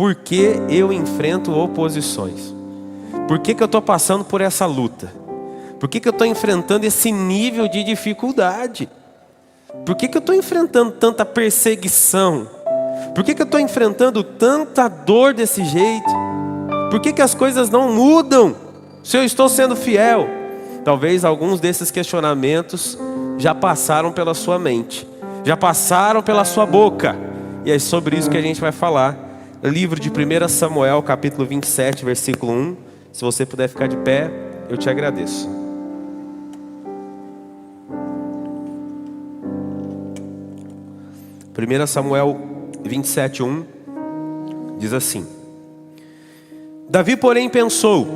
por que eu enfrento oposições? Por que eu estou passando por essa luta? Por que eu estou enfrentando esse nível de dificuldade? Por que eu estou enfrentando tanta perseguição? Por que eu estou enfrentando tanta dor desse jeito? Por que as coisas não mudam se eu estou sendo fiel? Talvez alguns desses questionamentos já passaram pela sua mente, já passaram pela sua boca. E é sobre isso que a gente vai falar. Livro de 1 Samuel, capítulo 27, versículo 1. Se você puder ficar de pé, eu te agradeço. 1 Samuel 27, 1 diz assim: Davi, porém, pensou: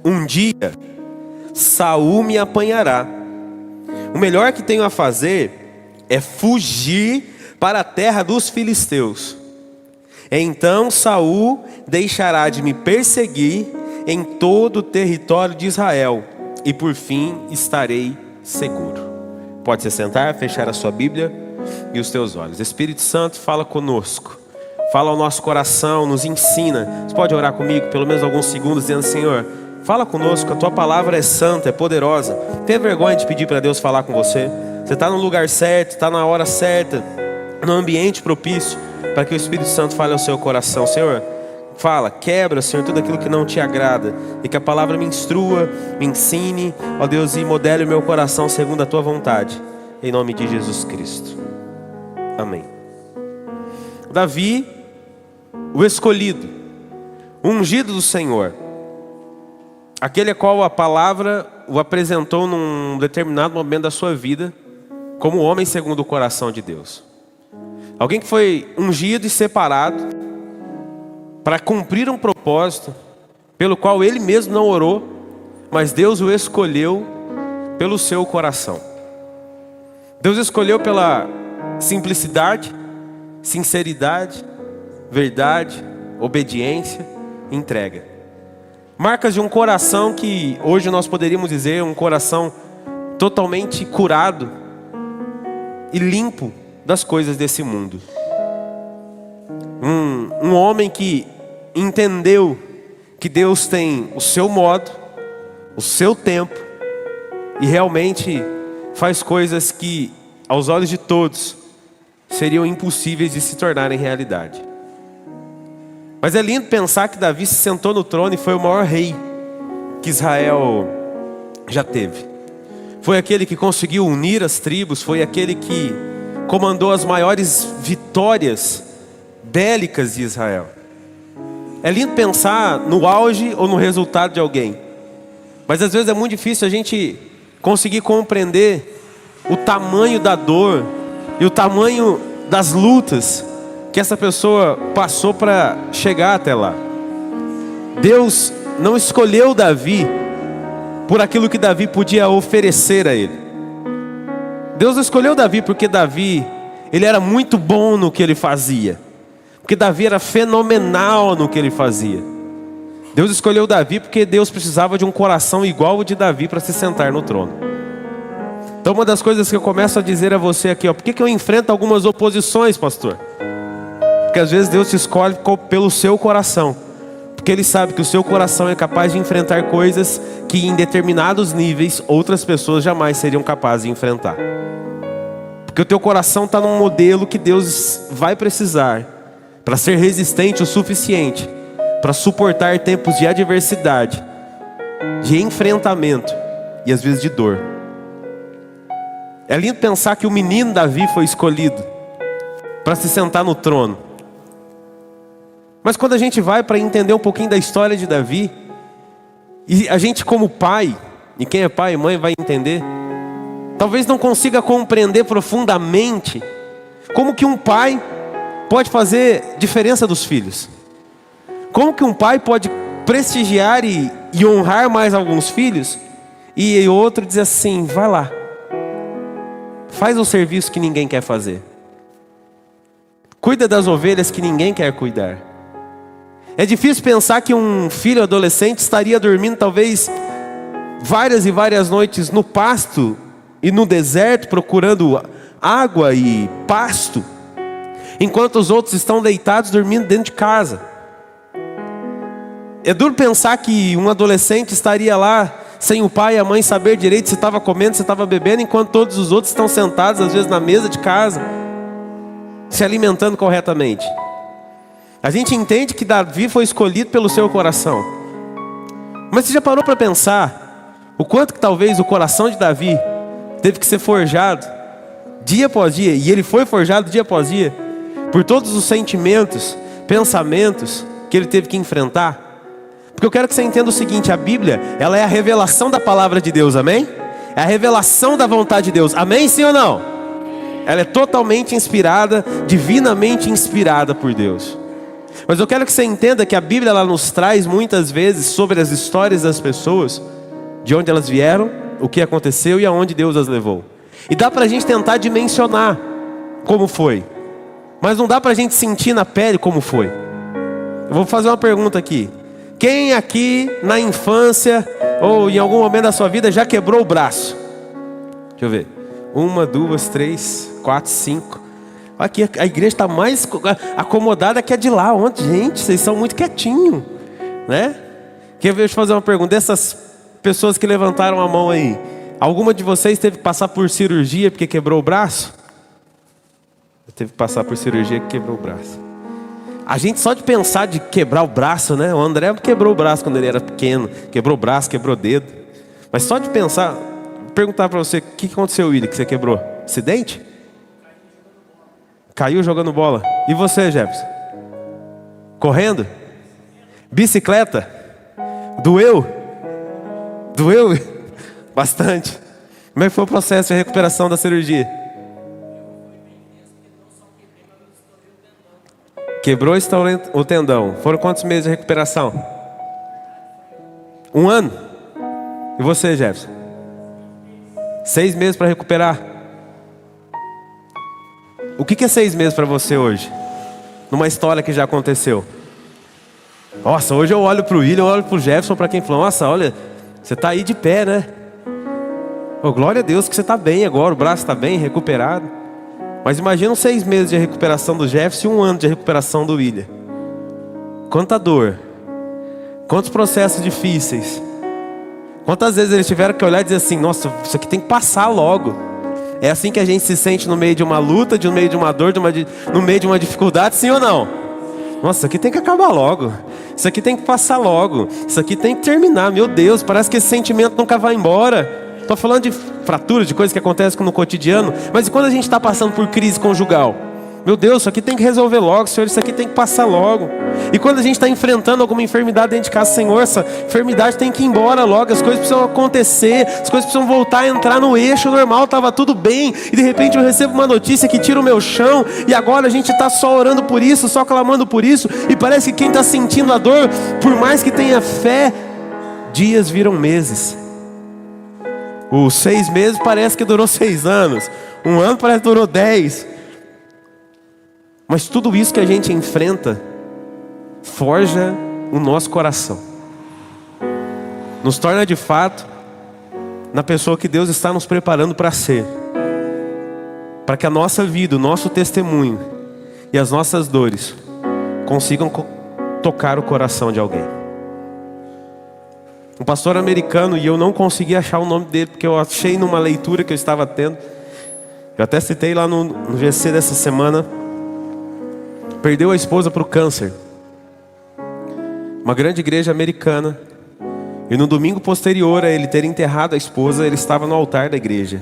um dia Saul me apanhará. O melhor que tenho a fazer é fugir para a terra dos filisteus. Então Saul deixará de me perseguir em todo o território de Israel, e por fim estarei seguro. Pode se sentar, fechar a sua Bíblia e os teus olhos. Espírito Santo, fala conosco, fala ao nosso coração, nos ensina. Você pode orar comigo pelo menos alguns segundos, dizendo: Senhor, fala conosco, a tua palavra é santa, é poderosa. Tenha vergonha de pedir para Deus falar com você. Você está no lugar certo, está na hora certa, no ambiente propício, para que o Espírito Santo fale ao seu coração. Senhor, fala, quebra, Senhor, tudo aquilo que não te agrada, e que a palavra me instrua, me ensine, ó Deus, e modele o meu coração segundo a tua vontade, em nome de Jesus Cristo, amém. Davi, o escolhido, o ungido do Senhor, aquele a qual a palavra o apresentou num determinado momento da sua vida como homem segundo o coração de Deus. Alguém que foi ungido e separado para cumprir um propósito pelo qual ele mesmo não orou, mas Deus o escolheu pelo seu coração. Deus escolheu pela simplicidade, sinceridade, verdade, obediência, entrega. Marcas de um coração que hoje nós poderíamos dizer um coração totalmente curado e limpo das coisas desse mundo. Um homem que entendeu que Deus tem o seu modo, o seu tempo, e realmente faz coisas que aos olhos de todos seriam impossíveis de se tornarem realidade. Mas é lindo pensar que Davi se sentou no trono e foi o maior rei que Israel já teve. Foi aquele que conseguiu unir as tribos, foi aquele que comandou as maiores vitórias bélicas de Israel. É lindo pensar no auge ou no resultado de alguém, mas às vezes é muito difícil a gente conseguir compreender o tamanho da dor e o tamanho das lutas que essa pessoa passou para chegar até lá. Deus não escolheu Davi por aquilo que Davi podia oferecer a ele. Deus escolheu Davi porque Davi, ele era muito bom no que ele fazia, porque Davi era fenomenal no que ele fazia. Deus escolheu Davi porque Deus precisava de um coração igual ao de Davi para se sentar no trono. Então uma das coisas que eu começo a dizer a você aqui, por que eu enfrento algumas oposições, pastor? Porque às vezes Deus te escolhe pelo seu coração, porque Ele sabe que o seu coração é capaz de enfrentar coisas que em determinados níveis outras pessoas jamais seriam capazes de enfrentar. Porque o teu coração está num modelo que Deus vai precisar para ser resistente o suficiente para suportar tempos de adversidade, de enfrentamento e às vezes de dor. É lindo pensar que o menino Davi foi escolhido para se sentar no trono. Mas quando a gente vai para entender um pouquinho da história de Davi, e a gente como pai, e quem é pai e mãe vai entender, talvez não consiga compreender profundamente como que um pai pode fazer diferença dos filhos. Como que um pai pode prestigiar e honrar mais alguns filhos, e outro diz assim: vai lá, faz o serviço que ninguém quer fazer, cuida das ovelhas que ninguém quer cuidar. É difícil pensar que um filho adolescente estaria dormindo talvez várias e várias noites no pasto e no deserto procurando água e pasto, enquanto os outros estão deitados dormindo dentro de casa. É duro pensar que um adolescente estaria lá sem o pai e a mãe saber direito se estava comendo, se estava bebendo, enquanto todos os outros estão sentados, às vezes na mesa de casa, se alimentando corretamente. A gente entende que Davi foi escolhido pelo seu coração. Mas você já parou para pensar o quanto que talvez o coração de Davi teve que ser forjado dia após dia, e ele foi forjado dia após dia, por todos os sentimentos, pensamentos que ele teve que enfrentar? Porque eu quero que você entenda o seguinte: a Bíblia, ela é a revelação da palavra de Deus, amém? É a revelação da vontade de Deus, amém, sim ou não? Ela é totalmente inspirada, divinamente inspirada por Deus. Mas eu quero que você entenda que a Bíblia, ela nos traz muitas vezes sobre as histórias das pessoas, de onde elas vieram, o que aconteceu e aonde Deus as levou. E dá pra gente tentar dimensionar como foi, mas não dá pra gente sentir na pele como foi. Eu vou fazer uma pergunta aqui: quem aqui na infância ou em algum momento da sua vida já quebrou o braço? Deixa eu ver. 1, 2, 3, 4, 5. Aqui a igreja está mais acomodada que a de lá ontem. Gente, vocês são muito quietinhos, né? Deixa eu te fazer uma pergunta. Dessas pessoas que levantaram a mão aí, alguma de vocês teve que passar por cirurgia porque quebrou o braço? Teve que passar por cirurgia que quebrou o braço. A gente só de pensar de quebrar o braço, né? O André quebrou o braço quando ele era pequeno. Quebrou o braço, quebrou o dedo. Mas só de pensar, vou perguntar para você, o que aconteceu, Willi, que você quebrou? Acidente? Caiu jogando bola. E você, Jefferson? Correndo? Bicicleta? Doeu? Doeu? Bastante. Como é que foi o processo de recuperação da cirurgia? Quebrou o tendão. Foram quantos meses de recuperação? 1 ano? E você, Jefferson? 6 meses para recuperar. O que é 6 meses para você hoje? Numa história que já aconteceu. Nossa, hoje eu olho para o William, eu olho para o Jefferson, para quem falou: nossa, olha, você está aí de pé, né? Oh, glória a Deus que você está bem agora, o braço está bem, recuperado. Mas imagina 6 meses de recuperação do Jefferson e 1 ano de recuperação do William. Quanta dor. Quantos processos difíceis. Quantas vezes eles tiveram que olhar e dizer assim: nossa, isso aqui tem que passar logo. É assim que a gente se sente no meio de uma luta, no meio de uma dor, no meio de uma dificuldade, sim ou não? Nossa, isso aqui tem que acabar logo. Isso aqui tem que passar logo. Isso aqui tem que terminar. Meu Deus, parece que esse sentimento nunca vai embora. Estou falando de fraturas, de coisas que acontecem no cotidiano. Mas e quando a gente está passando por crise conjugal? Meu Deus, isso aqui tem que resolver logo, Senhor, isso aqui tem que passar logo. E quando a gente está enfrentando alguma enfermidade dentro de casa, Senhor, essa enfermidade tem que ir embora logo, as coisas precisam acontecer, as coisas precisam voltar a entrar no eixo normal, estava tudo bem, e de repente eu recebo uma notícia que tira o meu chão, e agora a gente está só orando por isso, só clamando por isso, e parece que quem está sentindo a dor, por mais que tenha fé, dias viram meses. Os 6 meses parece que durou 6 anos, 1 ano parece que durou 10. Mas tudo isso que a gente enfrenta forja o nosso coração, nos torna de fato na pessoa que Deus está nos preparando para ser, para que a nossa vida, o nosso testemunho e as nossas dores consigam tocar o coração de alguém. Um pastor americano, e eu não consegui achar o nome dele, porque eu achei numa leitura que eu estava tendo, eu até citei lá no GC dessa semana, perdeu a esposa para o câncer. Uma grande igreja americana. E no domingo posterior a ele ter enterrado a esposa, ele estava no altar da igreja.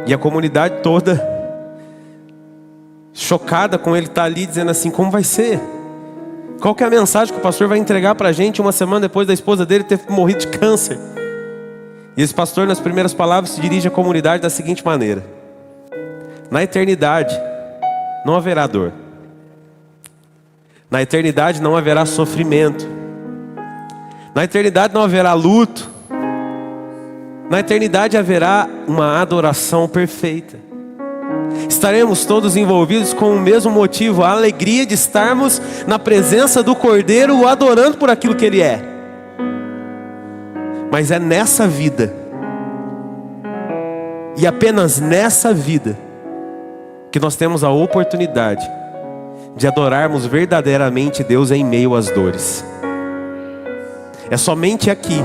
E a comunidade toda, chocada com ele estar ali, dizendo assim: como vai ser? Qual que é a mensagem que o pastor vai entregar para a gente 1 semana depois da esposa dele ter morrido de câncer? E esse pastor, nas primeiras palavras, se dirige à comunidade da seguinte maneira: na eternidade não haverá dor. Na eternidade não haverá sofrimento. Na eternidade não haverá luto. Na eternidade haverá uma adoração perfeita. Estaremos todos envolvidos com o mesmo motivo, a alegria de estarmos na presença do Cordeiro, o adorando por aquilo que Ele é. Mas é nessa vida, e apenas nessa vida, que nós temos a oportunidade de adorarmos verdadeiramente Deus em meio às dores. É somente aqui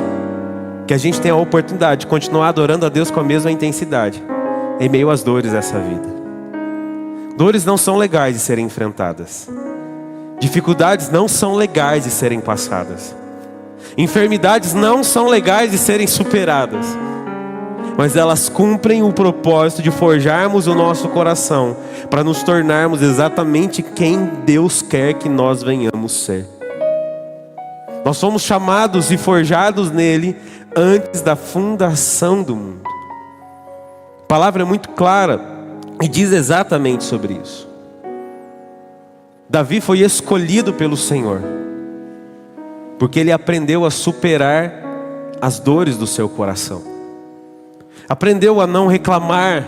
que a gente tem a oportunidade de continuar adorando a Deus com a mesma intensidade, em meio às dores dessa vida. Dores não são legais de serem enfrentadas. Dificuldades não são legais de serem passadas. Enfermidades não são legais de serem superadas. Mas elas cumprem o propósito de forjarmos o nosso coração para nos tornarmos exatamente quem Deus quer que nós venhamos ser. Nós somos chamados e forjados nele antes da fundação do mundo. A palavra é muito clara e diz exatamente sobre isso. Davi foi escolhido pelo Senhor, porque ele aprendeu a superar as dores do seu coração. Aprendeu a não reclamar,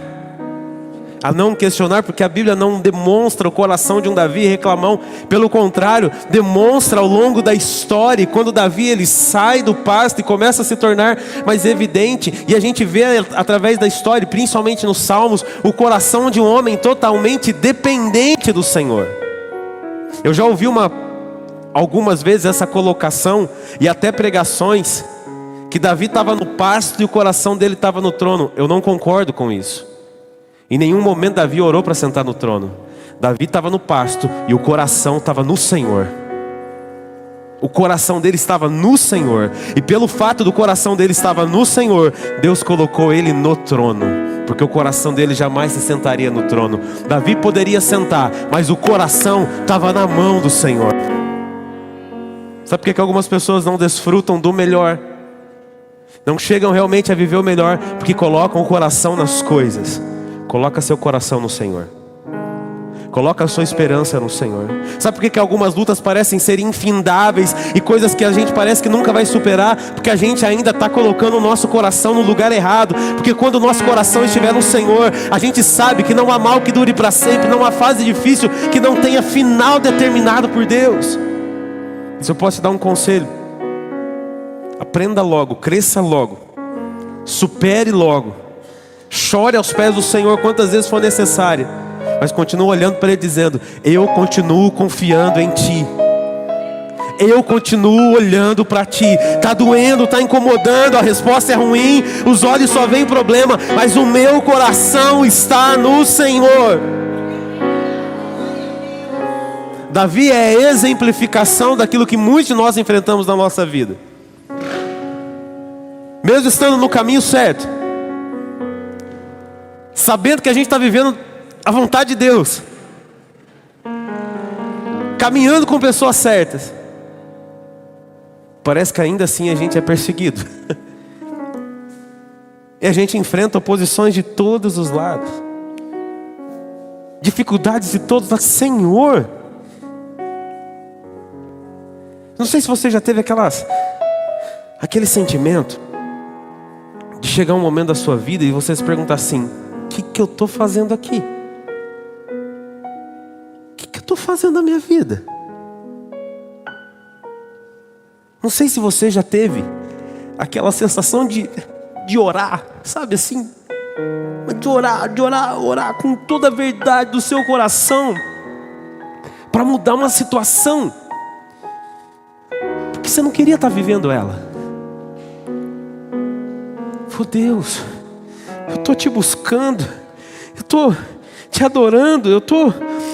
a não questionar, porque a Bíblia não demonstra o coração de um Davi reclamão. Pelo contrário, demonstra ao longo da história, quando Davi ele sai do pasto e começa a se tornar mais evidente. E a gente vê através da história, principalmente nos Salmos, o coração de um homem totalmente dependente do Senhor. Eu já ouvi algumas vezes essa colocação e até pregações, que Davi estava no pasto e o coração dele estava no trono. Eu não concordo com isso. Em nenhum momento Davi orou para sentar no trono. Davi estava no pasto e o coração estava no Senhor. O coração dele estava no Senhor. E pelo fato do coração dele estar no Senhor, Deus colocou ele no trono, porque o coração dele jamais se sentaria no trono. Davi poderia sentar, mas o coração estava na mão do Senhor. Sabe por que algumas pessoas não desfrutam do melhor? Não chegam realmente a viver o melhor, porque colocam o coração nas coisas. Coloca seu coração no Senhor. Coloca a sua esperança no Senhor. Sabe por que algumas lutas parecem ser infindáveis e coisas que a gente parece que nunca vai superar? Porque a gente ainda está colocando o nosso coração no lugar errado. Porque quando o nosso coração estiver no Senhor, a gente sabe que não há mal que dure para sempre, não há fase difícil que não tenha final determinado por Deus. Se eu posso te dar um conselho: aprenda logo, cresça logo, supere logo, chore aos pés do Senhor quantas vezes for necessário, mas continue olhando para Ele dizendo: eu continuo confiando em Ti. Eu continuo olhando para Ti. Está doendo, está incomodando, a resposta é ruim, os olhos só veem problema, mas o meu coração está no Senhor. Davi é a exemplificação daquilo que muitos de nós enfrentamos na nossa vida. Mesmo estando no caminho certo, sabendo que a gente está vivendo a vontade de Deus, caminhando com pessoas certas, parece que ainda assim a gente é perseguido. E a gente enfrenta oposições de todos os lados, dificuldades de todos os lados. Senhor, não sei se você já teve aquele sentimento de chegar um momento da sua vida e você se perguntar assim: o que eu estou fazendo aqui? O que eu estou fazendo na minha vida? Não sei se você já teve aquela sensação de orar, sabe assim? De orar com toda a verdade do seu coração, para mudar uma situação, porque você não queria estar vivendo ela. Oh Deus, eu estou te buscando, eu estou te adorando, eu estou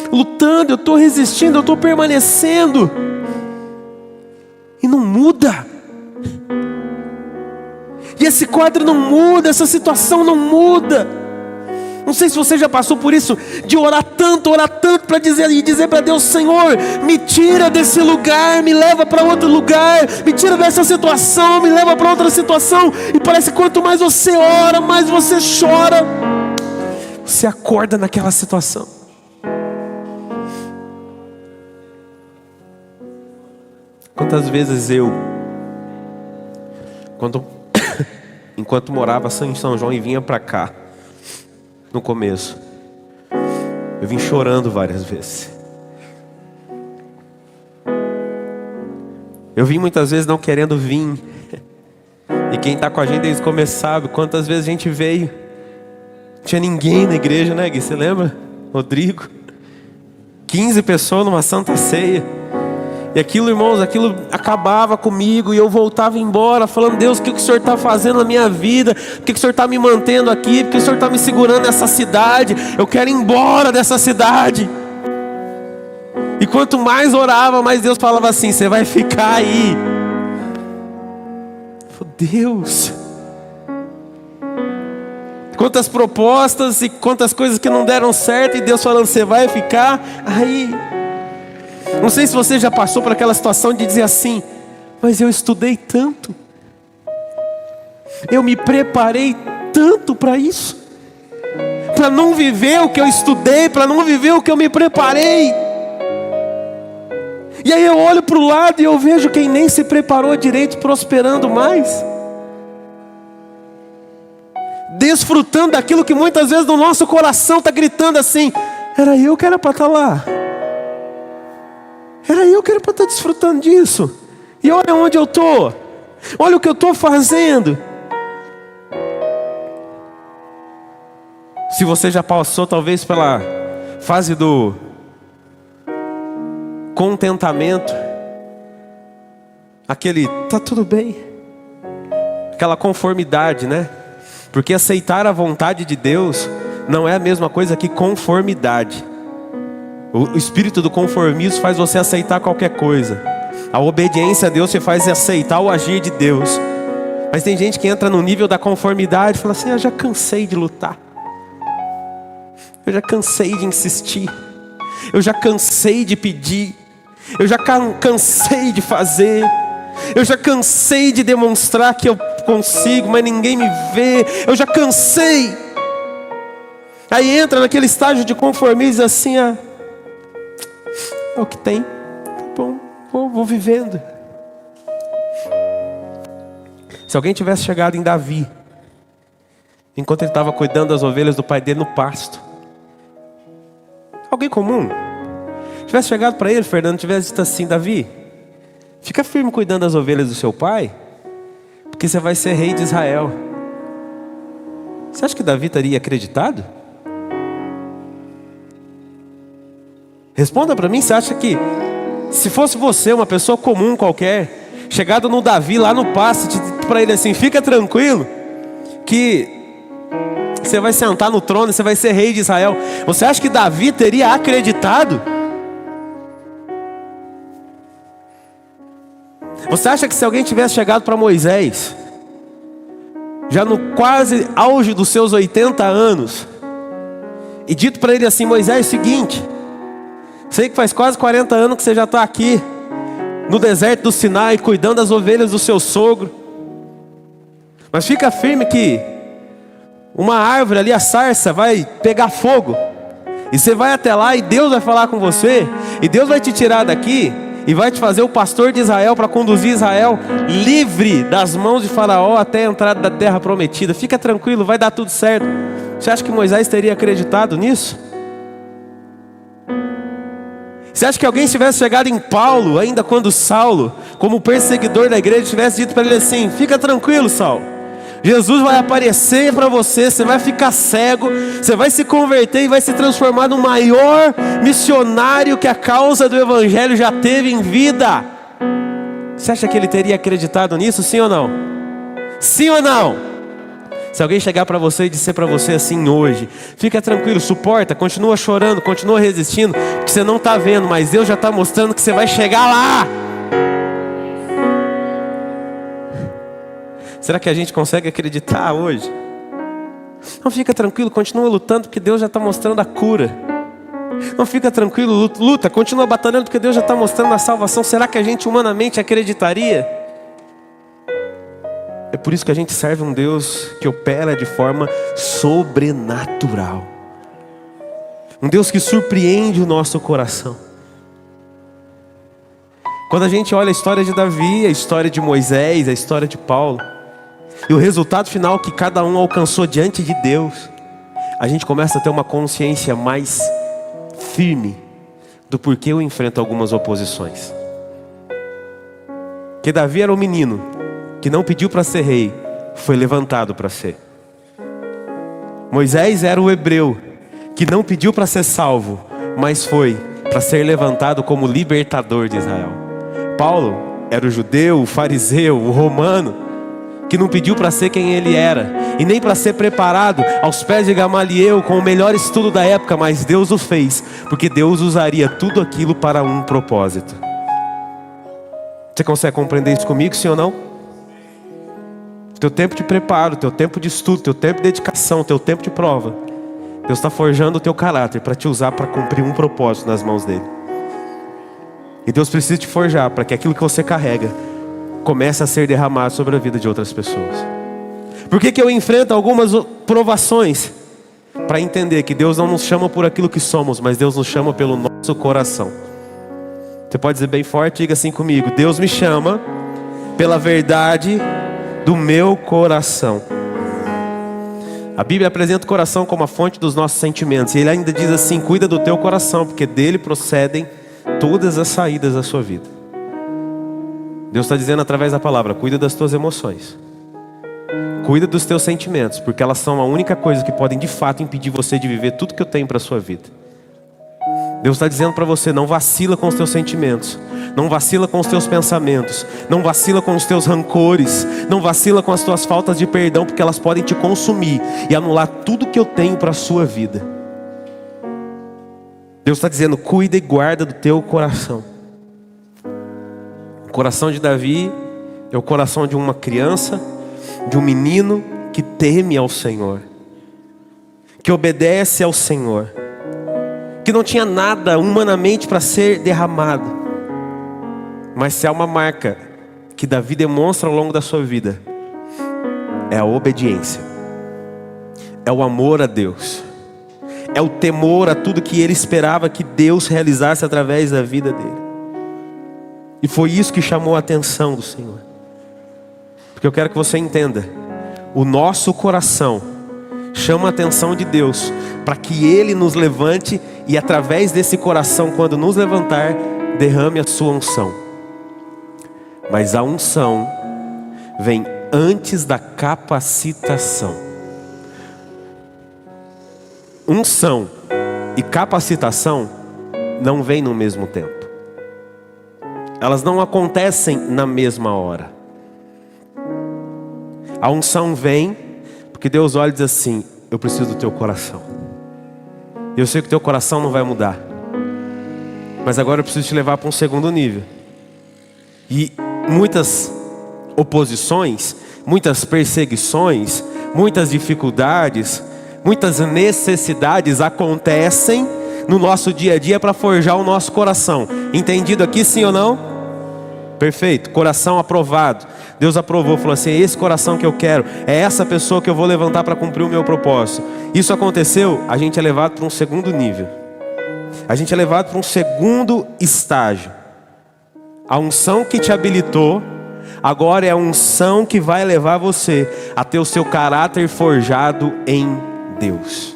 lutando, eu estou resistindo, eu estou permanecendo, e não muda. E esse quadro não muda, essa situação não muda. Não sei se você já passou por isso, de orar tanto para dizer para Deus: Senhor, me tira desse lugar, me leva para outro lugar, me tira dessa situação, me leva para outra situação. E parece que quanto mais você ora, mais você chora, você acorda naquela situação. Quantas vezes enquanto morava em São João e vinha para cá, no começo, eu vim chorando várias vezes. Eu vim muitas vezes não querendo vir. E quem está com a gente desde o começo sabe quantas vezes a gente veio, não tinha ninguém na igreja, né, Gui? Você lembra? Rodrigo, 15 pessoas numa santa ceia. E aquilo, irmãos, aquilo acabava comigo. E eu voltava embora falando: Deus, o que o Senhor está fazendo na minha vida? Por que o Senhor está me mantendo aqui? Por que o Senhor está me segurando nessa cidade? Eu quero ir embora dessa cidade. E quanto mais orava, mais Deus falava assim: você vai ficar aí. Deus, quantas propostas e quantas coisas que não deram certo, e Deus falando: você vai ficar aí. Não sei se você já passou por aquela situação de dizer assim: mas eu estudei tanto, eu me preparei tanto para isso, para não viver o que eu estudei, para não viver o que eu me preparei. E aí eu olho para o lado e eu vejo quem nem se preparou direito prosperando mais, desfrutando daquilo que muitas vezes no nosso coração está gritando assim: era eu que era para estar lá, era eu que era para estar desfrutando disso. E olha onde eu estou, olha o que eu estou fazendo. Se você já passou talvez pela fase do contentamento, aquele tá tudo bem, aquela conformidade, né? Porque aceitar a vontade de Deus não é a mesma coisa que conformidade. O espírito do conformismo faz você aceitar qualquer coisa. A obediência a Deus te faz aceitar o agir de Deus. Mas tem gente que entra no nível da conformidade e fala assim: eu já cansei de lutar, eu já cansei de insistir, eu já cansei de pedir, eu já cansei de fazer, eu já cansei de demonstrar que eu consigo, mas ninguém me vê, eu já cansei. Aí entra naquele estágio de conformismo assim: é o que tem, tá bom, vou vivendo. Se alguém tivesse chegado em Davi, enquanto ele estava cuidando das ovelhas do pai dele no pasto, alguém comum, tivesse chegado para ele, Fernando, tivesse dito assim: Davi, fica firme cuidando das ovelhas do seu pai, porque você vai ser rei de Israel. Você acha que Davi teria acreditado? Responda para mim. Você acha que se fosse você, uma pessoa comum qualquer, chegado no Davi lá no pasto, para ele assim: fica tranquilo, que você vai sentar no trono, você vai ser rei de Israel, você acha que Davi teria acreditado? Você acha que se alguém tivesse chegado para Moisés, já no quase auge dos seus 80 anos, e dito para ele assim: Moisés, é o seguinte, sei que faz quase 40 anos que você já está aqui no deserto do Sinai, cuidando das ovelhas do seu sogro, mas fica firme que uma árvore ali, a sarça, vai pegar fogo, e você vai até lá, e Deus vai falar com você, e Deus vai te tirar daqui, e vai te fazer o pastor de Israel, para conduzir Israel livre das mãos de Faraó até a entrada da terra prometida. Fica tranquilo, vai dar tudo certo. Você acha que Moisés teria acreditado nisso? Você acha que alguém tivesse chegado em Paulo, ainda quando Saulo, como perseguidor da igreja, tivesse dito para ele assim: fica tranquilo, Saulo, Jesus vai aparecer para você, você vai ficar cego, você vai se converter e vai se transformar no maior missionário que a causa do evangelho já teve em vida? Você acha que ele teria acreditado nisso, sim ou não? Sim ou não? Se alguém chegar para você e disser para você assim hoje: fica tranquilo, suporta, continua chorando, continua resistindo, que você não está vendo, mas Deus já está mostrando que você vai chegar lá. Será que a gente consegue acreditar hoje? Não, fica tranquilo, continua lutando, porque Deus já está mostrando a cura. Não, fica tranquilo, luta, continua batalhando, porque Deus já está mostrando a salvação. Será que a gente humanamente acreditaria? É por isso que a gente serve um Deus que opera de forma sobrenatural, um Deus que surpreende o nosso coração. Quando a gente olha a história de Davi, a história de Moisés, a história de Paulo, e o resultado final que cada um alcançou diante de Deus, a gente começa a ter uma consciência mais firme do porquê eu enfrento algumas oposições. Que Davi era um menino que não pediu para ser rei, foi levantado para ser. Moisés era o hebreu que não pediu para ser salvo, mas foi para ser levantado como libertador de Israel. Paulo era o judeu, o fariseu, o romano, que não pediu para ser quem ele era, e nem para ser preparado aos pés de Gamaliel com o melhor estudo da época, mas Deus o fez, porque Deus usaria tudo aquilo para um propósito. Você consegue compreender isso comigo, sim ou não? Teu tempo de preparo, teu tempo de estudo, teu tempo de dedicação, teu tempo de prova, Deus está forjando o teu caráter para te usar para cumprir um propósito nas mãos dele. E Deus precisa te forjar para que aquilo que você carrega comece a ser derramado sobre a vida de outras pessoas. Por que eu enfrento algumas provações? Para entender que Deus não nos chama por aquilo que somos, mas Deus nos chama pelo nosso coração. Você pode dizer bem forte, diga assim comigo: Deus me chama pela verdade do meu coração. A Bíblia apresenta o coração como a fonte dos nossos sentimentos. E ele ainda diz assim: cuida do teu coração, porque dele procedem todas as saídas da sua vida. Deus está dizendo através da palavra: cuida das tuas emoções, cuida dos teus sentimentos, porque elas são a única coisa que podem de fato impedir você de viver tudo que eu tenho para a sua vida. Deus está dizendo para você: não vacila com os teus sentimentos, não vacila com os teus pensamentos, não vacila com os teus rancores, não vacila com as tuas faltas de perdão, porque elas podem te consumir e anular tudo que eu tenho para a sua vida. Deus está dizendo: cuida e guarda do teu coração. O coração de Davi é o coração de uma criança, de um menino que teme ao Senhor, que obedece ao Senhor, que não tinha nada humanamente para ser derramado. Mas se há uma marca que Davi demonstra ao longo da sua vida, é a obediência, é o amor a Deus, é o temor a tudo que ele esperava que Deus realizasse através da vida dele. E foi isso que chamou a atenção do Senhor. Porque eu quero que você entenda: o nosso coração chama a atenção de Deus para que Ele nos levante, e através desse coração, quando nos levantar, derrame a sua unção. Mas a unção vem antes da capacitação. Unção e capacitação não vêm no mesmo tempo. Elas não acontecem na mesma hora. A unção vem porque Deus olha e diz assim: eu preciso do teu coração. Eu sei que o teu coração não vai mudar, mas agora eu preciso te levar para um segundo nível. E muitas oposições, muitas perseguições, muitas dificuldades, muitas necessidades acontecem no nosso dia a dia para forjar o nosso coração. Entendido aqui, sim ou não? Perfeito, coração aprovado. Deus aprovou, falou assim: é esse coração que eu quero, é essa pessoa que eu vou levantar para cumprir o meu propósito. Isso aconteceu, a gente é levado para um segundo nível. A gente é levado para um segundo estágio. A unção que te habilitou, agora é a unção que vai levar você a ter o seu caráter forjado em Deus.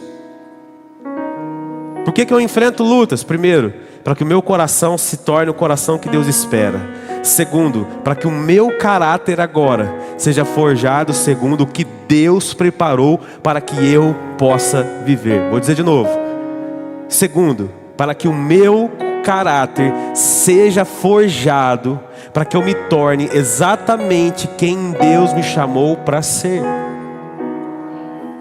Por que eu enfrento lutas? Primeiro, para que o meu coração se torne o coração que Deus espera. Segundo, para que o meu caráter agora seja forjado segundo o que Deus preparou para que eu possa viver. Vou dizer de novo. Segundo, para que o meu caráter seja forjado, para que eu me torne exatamente quem Deus me chamou para ser,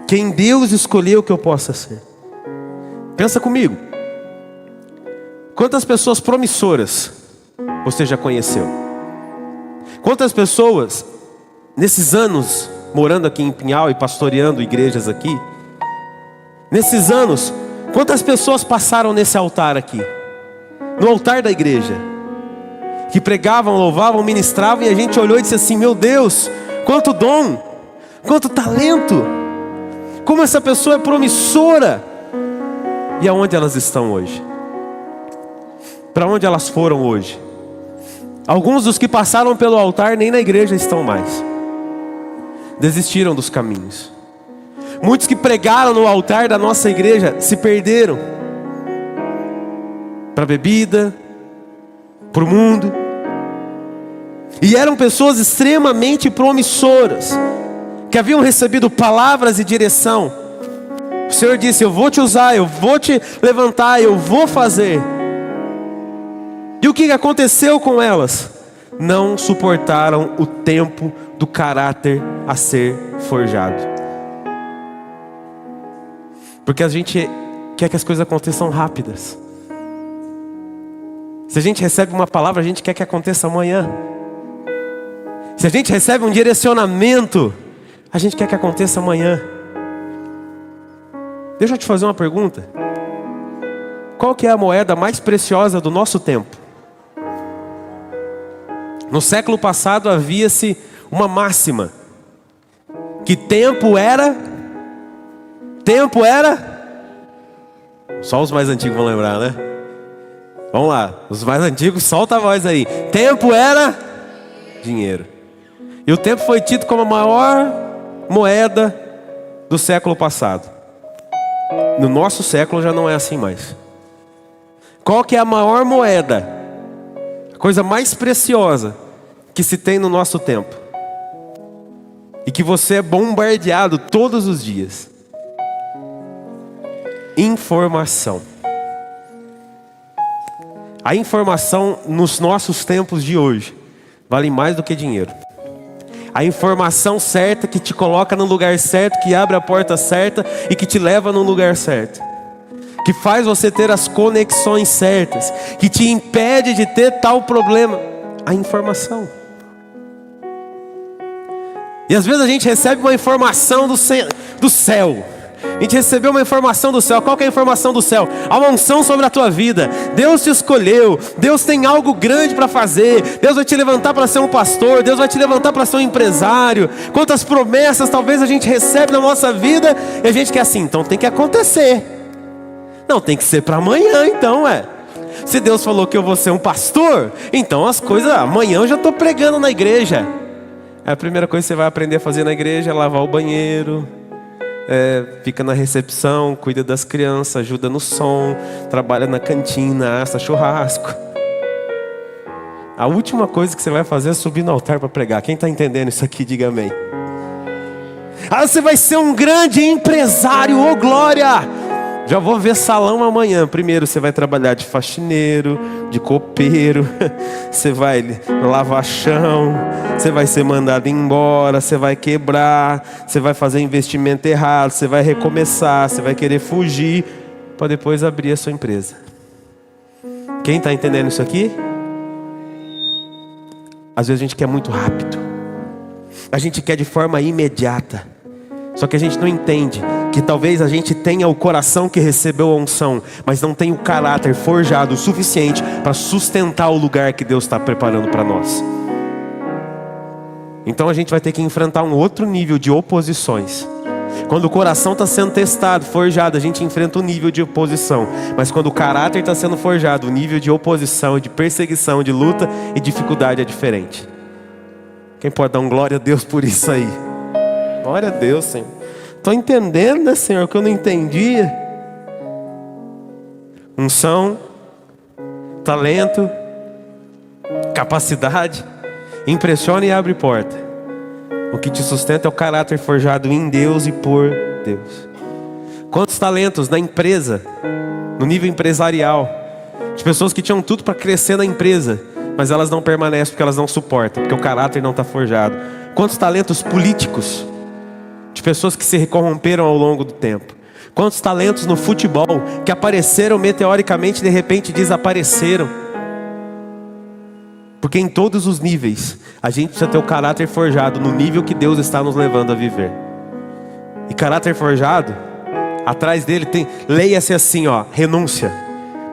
quem Deus escolheu que eu possa ser. Pensa comigo: quantas pessoas promissoras você já conheceu? Quantas pessoas, nesses anos morando aqui em Pinhal e pastoreando igrejas aqui, nesses anos, quantas pessoas passaram nesse altar aqui, no altar da igreja, que pregavam, louvavam, ministravam, e a gente olhou e disse assim: meu Deus, quanto dom, quanto talento, como essa pessoa é promissora. E aonde elas estão hoje? Para onde elas foram hoje? Alguns dos que passaram pelo altar nem na igreja estão mais. Desistiram dos caminhos. Muitos que pregaram no altar da nossa igreja se perderam para bebida, para o mundo. E eram pessoas extremamente promissoras, que haviam recebido palavras e direção O Senhor disse: eu vou te usar, eu vou te levantar, eu vou fazer. E o que aconteceu com elas? Não suportaram o tempo do caráter a ser forjado. Porque a gente quer que as coisas aconteçam rápidas. Se a gente recebe uma palavra, a gente quer que aconteça amanhã. Se a gente recebe um direcionamento, a gente quer que aconteça amanhã. Deixa eu te fazer uma pergunta. Qual que é a moeda mais preciosa do nosso tempo? No século passado havia-se uma máxima, que tempo era, só os mais antigos vão lembrar, né? Vamos lá, os mais antigos, solta a voz aí. Tempo era dinheiro. E o tempo foi tido como a maior moeda do século passado. No nosso século já não é assim mais. Qual que é a maior moeda? A coisa mais preciosa que se tem no nosso tempo. E que você é bombardeado todos os dias. Informação. A informação nos nossos tempos de hoje vale mais do que dinheiro. A informação certa que te coloca no lugar certo, que abre a porta certa e que te leva no lugar certo. Que faz você ter as conexões certas, que te impede de ter tal problema. A informação. E às vezes a gente recebe uma informação do céu. A gente recebeu uma informação do céu. Qual que é a informação do céu? Há uma unção sobre a tua vida. Deus te escolheu. Deus tem algo grande para fazer. Deus vai te levantar para ser um pastor. Deus vai te levantar para ser um empresário. Quantas promessas talvez a gente recebe na nossa vida e a gente quer assim, então tem que acontecer. Não, tem que ser para amanhã então, Se Deus falou que eu vou ser um pastor, então as coisas, amanhã eu já estou pregando na igreja. A primeira coisa que você vai aprender a fazer na igreja é lavar o banheiro. Fica na recepção, cuida das crianças, ajuda no som, trabalha na cantina, assa churrasco. A última coisa que você vai fazer é subir no altar para pregar. Quem está entendendo isso aqui, diga amém. Você vai ser um grande empresário, ô glória! Já vou ver salão amanhã. Primeiro você vai trabalhar de faxineiro, de copeiro. Você vai lavar chão. Você vai ser mandado embora. Você vai quebrar. Você vai fazer investimento errado. Você vai recomeçar. Você vai querer fugir para depois abrir a sua empresa. Quem está entendendo isso aqui? Às vezes a gente quer muito rápido. A gente quer de forma imediata. Só que a gente não entende que talvez a gente tenha o coração que recebeu a unção, mas não tem o caráter forjado o suficiente para sustentar o lugar que Deus está preparando para nós. Então a gente vai ter que enfrentar um outro nível de oposições. Quando o coração está sendo testado, forjado, a gente enfrenta um nível de oposição. Mas quando o caráter está sendo forjado, o nível de oposição, de perseguição, de luta e dificuldade é diferente. Quem pode dar um glória a Deus por isso aí? Glória a Deus, Senhor. Estou entendendo, né, Senhor, que eu não entendia. Unção, talento, capacidade, impressiona e abre porta. O que te sustenta é o caráter forjado em Deus e por Deus. Quantos talentos na empresa, no nível empresarial, de pessoas que tinham tudo para crescer na empresa, mas elas não permanecem porque elas não suportam, porque o caráter não está forjado. Quantos talentos políticos, de pessoas que se corromperam ao longo do tempo. Quantos talentos no futebol que apareceram meteoricamente e de repente desapareceram. Porque em todos os níveis a gente precisa ter o caráter forjado no nível que Deus está nos levando a viver. E caráter forjado, atrás dele tem, leia-se assim, renúncia,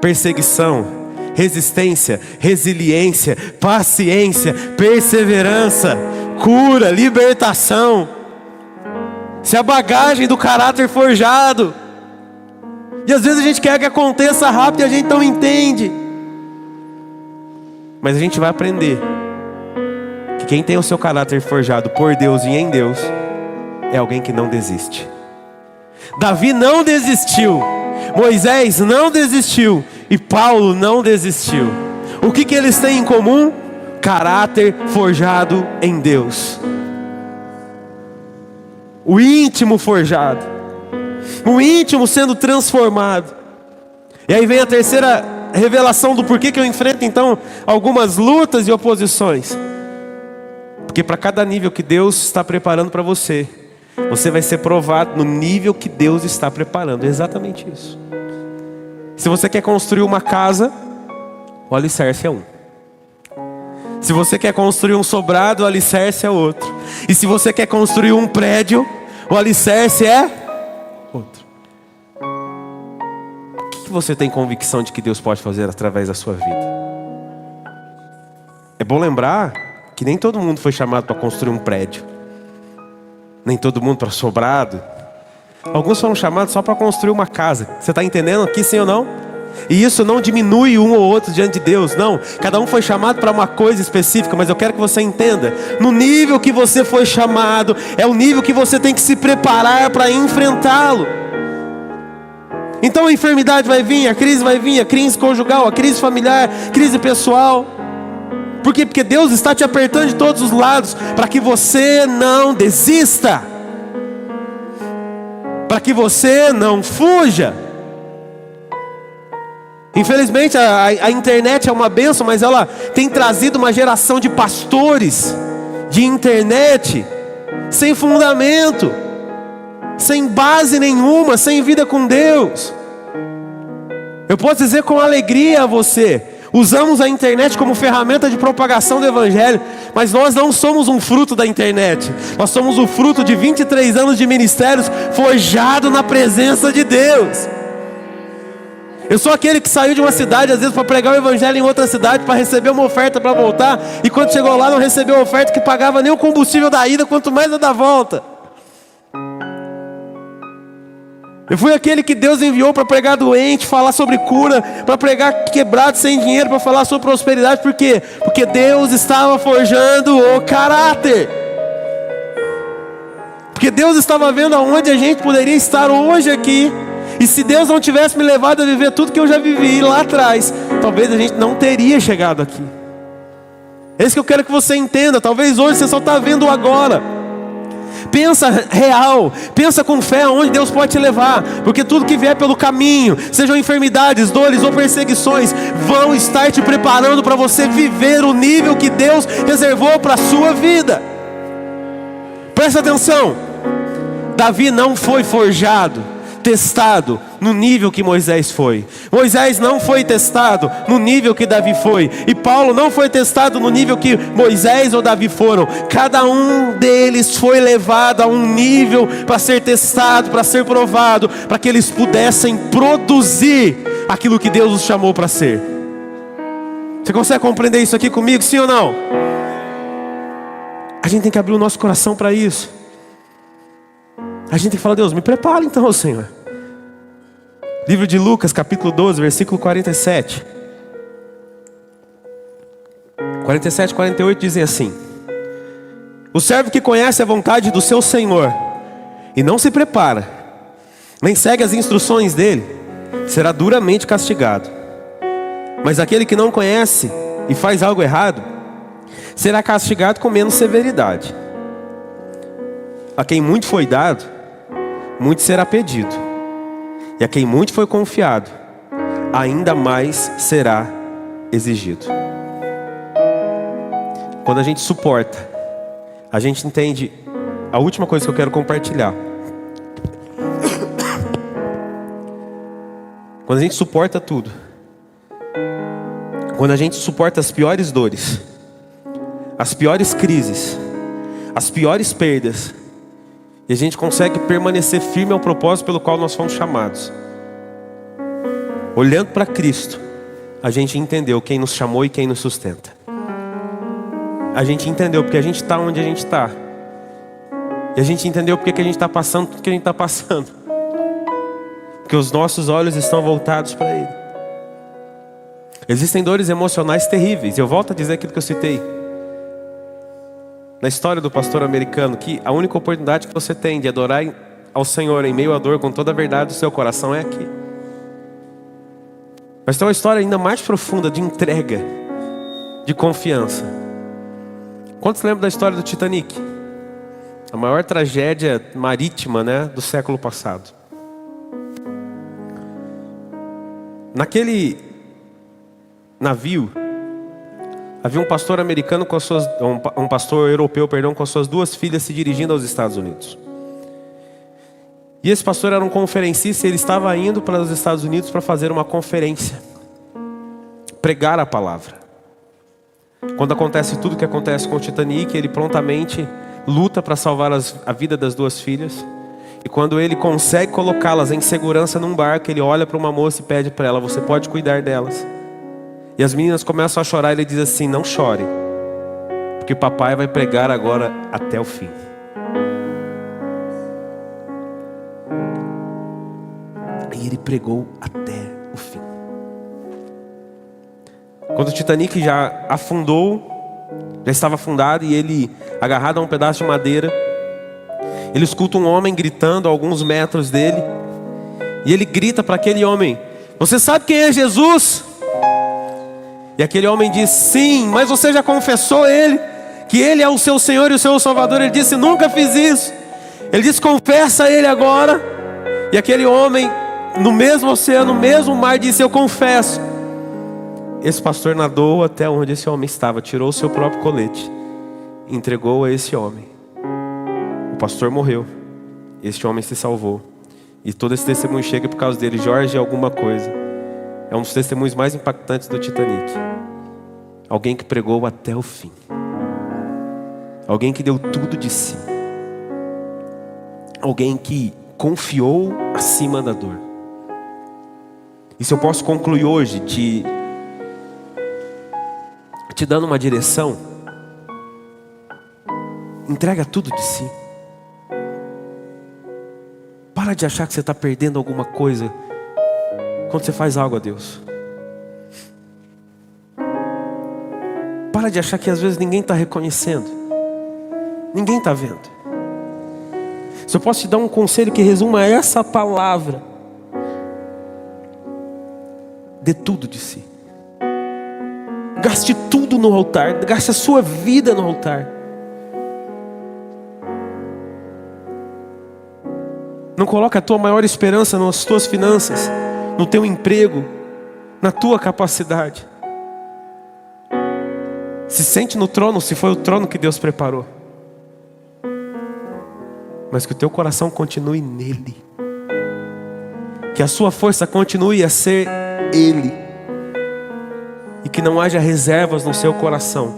perseguição, resistência, resiliência, paciência, perseverança, cura, libertação. Se a bagagem do caráter forjado. E às vezes a gente quer que aconteça rápido e a gente não entende. Mas a gente vai aprender que quem tem o seu caráter forjado por Deus e em Deus é alguém que não desiste. Davi não desistiu, Moisés não desistiu e Paulo não desistiu. O que eles têm em comum? Caráter forjado em Deus. O íntimo forjado. o íntimo sendo transformado. E aí vem a terceira revelação do porquê que eu enfrento então algumas lutas e oposições. Porque para cada nível que Deus está preparando para você, você vai ser provado no nível que Deus está preparando. É exatamente isso. Se você quer construir uma casa, o alicerce é um. Se você quer construir um sobrado, o alicerce é outro. E se você quer construir um prédio, o alicerce é outro. O que você tem convicção de que Deus pode fazer através da sua vida? É bom lembrar que nem todo mundo foi chamado para construir um prédio. Nem todo mundo para sobrado. Alguns foram chamados só para construir uma casa. Você está entendendo aqui, sim ou não? E isso não diminui um ou outro diante de Deus, não. Cada um foi chamado para uma coisa específica, mas eu quero que você entenda. No nível que você foi chamado, é o nível que você tem que se preparar para enfrentá-lo. Então a enfermidade vai vir, a crise vai vir, a crise conjugal, a crise familiar, crise pessoal. Por quê? Porque Deus está te apertando de todos os lados, para que você não desista, para que você não fuja. Infelizmente a internet é uma bênção, mas ela tem trazido uma geração de pastores de internet sem fundamento, sem base nenhuma, sem vida com Deus. Eu posso dizer com alegria a você: usamos a internet como ferramenta de propagação do Evangelho, mas nós não somos um fruto da internet. Nós somos o fruto de 23 anos de ministérios forjado na presença de Deus. Eu sou aquele que saiu de uma cidade, às vezes, para pregar o Evangelho em outra cidade, para receber uma oferta para voltar, e quando chegou lá não recebeu a oferta que pagava nem o combustível da ida, quanto mais a da volta. Eu fui aquele que Deus enviou para pregar doente, falar sobre cura, para pregar quebrado sem dinheiro, para falar sobre prosperidade. Por quê? Porque Deus estava forjando o caráter. Porque Deus estava vendo aonde a gente poderia estar hoje aqui. E se Deus não tivesse me levado a viver tudo que eu já vivi lá atrás, talvez a gente não teria chegado aqui. É isso que eu quero que você entenda. Talvez hoje você só está vendo agora. Pensa real, pensa com fé aonde Deus pode te levar, porque tudo que vier pelo caminho, sejam enfermidades, dores ou perseguições, vão estar te preparando para você viver o nível que Deus reservou para a sua vida. Presta atenção. Davi não foi forjado, testado no nível que Moisés foi. Moisés não foi testado no nível que Davi foi. E Paulo não foi testado no nível que Moisés ou Davi foram. Cada um deles foi levado a um nível para ser testado, para ser provado, para que eles pudessem produzir aquilo que Deus os chamou para ser. Você consegue compreender isso aqui comigo, sim ou não? A gente tem que abrir o nosso coração para isso. A gente tem que falar: Deus, me prepara então, Senhor. Livro de Lucas, capítulo 12, versículo 47. 47 e 48 dizem assim: o servo que conhece a vontade do seu Senhor e não se prepara, nem segue as instruções dele, será duramente castigado. Mas aquele que não conhece e faz algo errado, será castigado com menos severidade. A quem muito foi dado, muito será pedido. E a quem muito foi confiado, ainda mais será exigido. Quando a gente suporta, a gente entende a última coisa que eu quero compartilhar. Quando a gente suporta tudo, quando a gente suporta as piores dores, as piores crises, as piores perdas, e a gente consegue permanecer firme ao propósito pelo qual nós fomos chamados, olhando para Cristo, a gente entendeu quem nos chamou e quem nos sustenta. A gente entendeu porque a gente está onde a gente está. E a gente entendeu porque que a gente está passando tudo que a gente está passando. Porque os nossos olhos estão voltados para Ele. Existem dores emocionais terríveis. E eu volto a dizer aquilo que eu citei na história do pastor americano, que a única oportunidade que você tem de adorar ao Senhor em meio à dor com toda a verdade do seu coração é aqui. Mas tem uma história ainda mais profunda de entrega, de confiança. Quantos lembram da história do Titanic? A maior tragédia marítima, do século passado. Naquele navio, havia um pastor americano com as suas, um pastor europeu, perdão, com as suas 2 filhas se dirigindo aos Estados Unidos. E esse pastor era um conferencista e ele estava indo para os Estados Unidos para fazer uma conferência, pregar a palavra. Quando acontece tudo o que acontece com o Titanic, ele prontamente luta para salvar a vida das 2 filhas. E quando ele consegue colocá-las em segurança num barco, ele olha para uma moça e pede para ela: você pode cuidar delas. E as meninas começam a chorar e ele diz assim: não chore, porque papai vai pregar agora até o fim. E ele pregou até o fim. Quando o Titanic já afundou, já estava afundado, e ele, agarrado a um pedaço de madeira, ele escuta um homem gritando a alguns metros dele. E ele grita para aquele homem: você sabe quem é Jesus? E aquele homem diz: sim, mas você já confessou que ele é o seu Senhor e o seu Salvador? Ele disse: nunca fiz isso. Ele disse: confessa a ele agora. E aquele homem, no mesmo oceano, no mesmo mar, disse: eu confesso. Esse pastor nadou até onde esse homem estava, tirou o seu próprio colete, entregou a esse homem. O pastor morreu, este homem se salvou. E todo esse testemunho chega por causa dele. Jorge alguma coisa é um dos testemunhos mais impactantes do Titanic. Alguém que pregou até o fim. Alguém que deu tudo de si. Alguém que confiou acima da dor. E se eu posso concluir hoje te dando uma direção: entrega tudo de si. Para de achar que você está perdendo alguma coisa quando você faz algo a Deus. Para de achar que às vezes ninguém está reconhecendo, ninguém está vendo. Se eu posso te dar um conselho que resuma essa palavra: dê tudo de si. Gaste tudo no altar, gaste a sua vida no altar. Não coloque a tua maior esperança nas tuas finanças, no teu emprego, na tua capacidade. Se sente no trono, se foi o trono que Deus preparou. Mas que o teu coração continue nele. Que a sua força continue a ser Ele. E que não haja reservas no seu coração.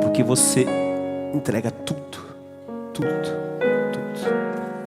Porque você entrega tudo, tudo.